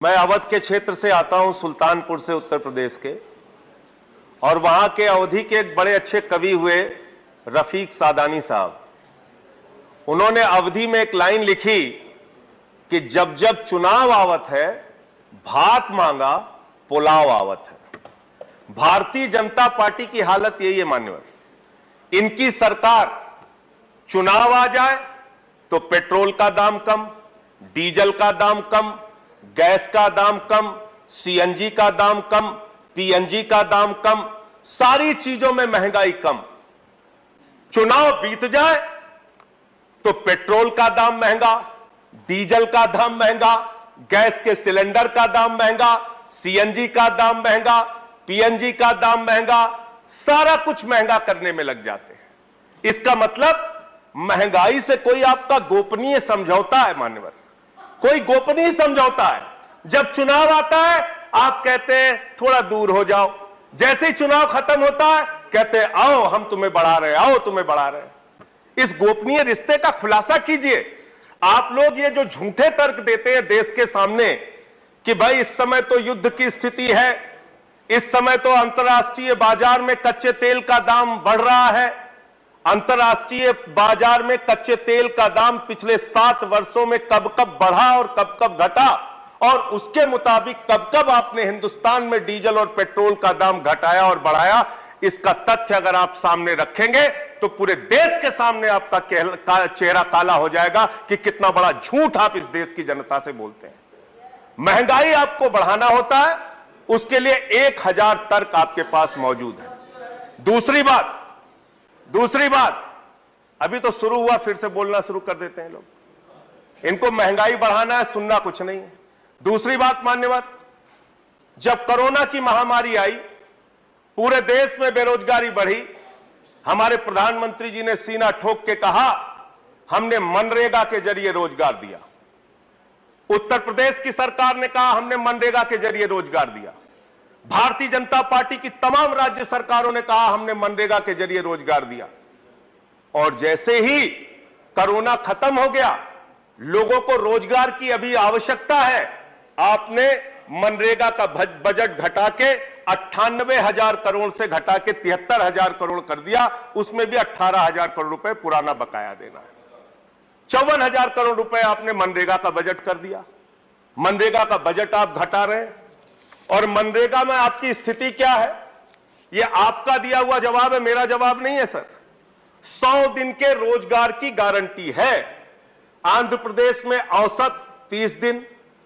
मैं अवध के क्षेत्र से आता हूं, सुल्तानपुर से, उत्तर प्रदेश के, और वहां के अवधी के एक बड़े अच्छे कवि हुए रफीक सादानी साहब। उन्होंने अवधी में एक लाइन लिखी कि जब जब चुनाव आवत है भात मांगा पुलाव आवत है। भारतीय जनता पार्टी की हालत यही है मान्यवर। इनकी सरकार, चुनाव आ जाए तो पेट्रोल का दाम कम, डीजल का दाम कम, गैस का दाम कम, सीएनजी का दाम कम, पीएनजी का दाम कम, सारी चीजों में महंगाई कम। चुनाव बीत जाए तो पेट्रोल का दाम महंगा, डीजल का दाम महंगा, गैस के सिलेंडर का दाम महंगा, सीएनजी का दाम महंगा, पीएनजी का दाम महंगा, सारा कुछ महंगा करने में लग जाते हैं। इसका मतलब महंगाई से कोई आपका गोपनीय समझौता है मान्यवर, कोई गोपनीय समझौता है। जब चुनाव आता है आप कहते हैं थोड़ा दूर हो जाओ, जैसे ही चुनाव खत्म होता है कहते हैं आओ हम तुम्हें बढ़ा रहे, आओ तुम्हें बढ़ा रहे। इस गोपनीय रिश्ते का खुलासा कीजिए। आप लोग ये जो झूठे तर्क देते हैं देश के सामने कि भाई इस समय तो युद्ध की स्थिति है, इस समय तो अंतर्राष्ट्रीय बाजार में कच्चे तेल का दाम बढ़ रहा है, अंतर्राष्ट्रीय बाजार में कच्चे तेल का दाम पिछले 7 वर्षों में कब कब बढ़ा और कब कब घटा, और उसके मुताबिक कब कब आपने हिंदुस्तान में डीजल और पेट्रोल का दाम घटाया और बढ़ाया। इसका तथ्य अगर आप सामने रखेंगे तो पूरे देश के सामने आपका चेहरा काला हो जाएगा कि कितना बड़ा झूठ आप इस देश की जनता से बोलते हैं। महंगाई आपको बढ़ाना होता है, उसके लिए 1000 तर्क आपके पास मौजूद है। दूसरी बात, अभी तो शुरू हुआ, फिर से बोलना शुरू कर देते हैं लोग। इनको महंगाई बढ़ाना है, सुनना कुछ नहीं है। दूसरी बात मान्यवर, जब कोरोना की महामारी आई, पूरे देश में बेरोजगारी बढ़ी, हमारे प्रधानमंत्री जी ने सीना ठोक के कहा हमने मनरेगा के जरिए रोजगार दिया। उत्तर प्रदेश की सरकार ने कहा हमने मनरेगा के जरिए रोजगार दिया। भारतीय जनता पार्टी की तमाम राज्य सरकारों ने कहा हमने मनरेगा के जरिए रोजगार दिया। और जैसे ही कोरोना खत्म हो गया, लोगों को रोजगार की अभी आवश्यकता है, आपने मनरेगा का बजट घटा के 98,000 करोड़ से घटा के 73,000 करोड़ कर दिया। उसमें भी 18,000 करोड़ रुपए पुराना बकाया देना है। 54,000 करोड़ रुपए आपने मनरेगा का बजट कर दिया। मनरेगा का बजट आप घटा रहे हैं। और मनरेगा में आपकी स्थिति क्या है? यह आपका दिया हुआ जवाब है, मेरा जवाब नहीं है सर। 100 दिन के रोजगार की गारंटी है। आंध्र प्रदेश में औसत 30 दिन,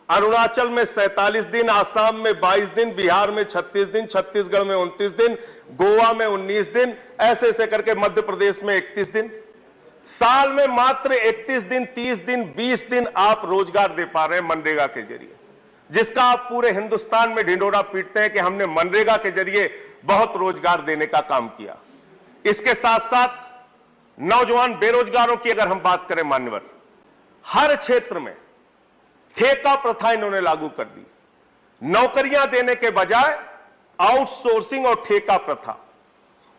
अरुणाचल में 47 दिन, आसाम में 22 दिन, बिहार में 36 दिन, छत्तीसगढ़ में 29 दिन, गोवा में 19 दिन, ऐसे ऐसे करके मध्य प्रदेश में 31 दिन। साल में मात्र 31 दिन, 30 दिन, 20 दिन आप रोजगार दे पा रहे हैं मनरेगा के जरिए, जिसका आप पूरे हिंदुस्तान में ढिंढोरा पीटते हैं कि हमने मनरेगा के जरिए बहुत रोजगार देने का काम किया। इसके साथ साथ नौजवान बेरोजगारों की अगर हम बात करें मान्यवर, हर क्षेत्र में ठेका प्रथा इन्होंने लागू कर दी। नौकरियां देने के बजाय आउटसोर्सिंग और ठेका प्रथा।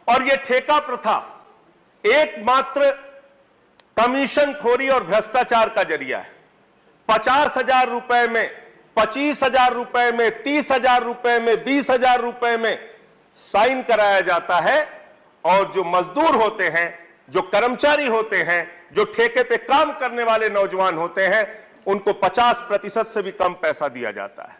और यह ठेका प्रथा एकमात्र कमीशन खोरी और भ्रष्टाचार का जरिया है। 50,000 रुपए में, 25,000 रुपए में, 30,000 रुपए में, 20,000 रुपए में साइन कराया जाता है, और जो मजदूर होते हैं, जो कर्मचारी होते हैं, जो ठेके पे काम करने वाले नौजवान होते हैं, उनको 50% से भी कम पैसा दिया जाता है।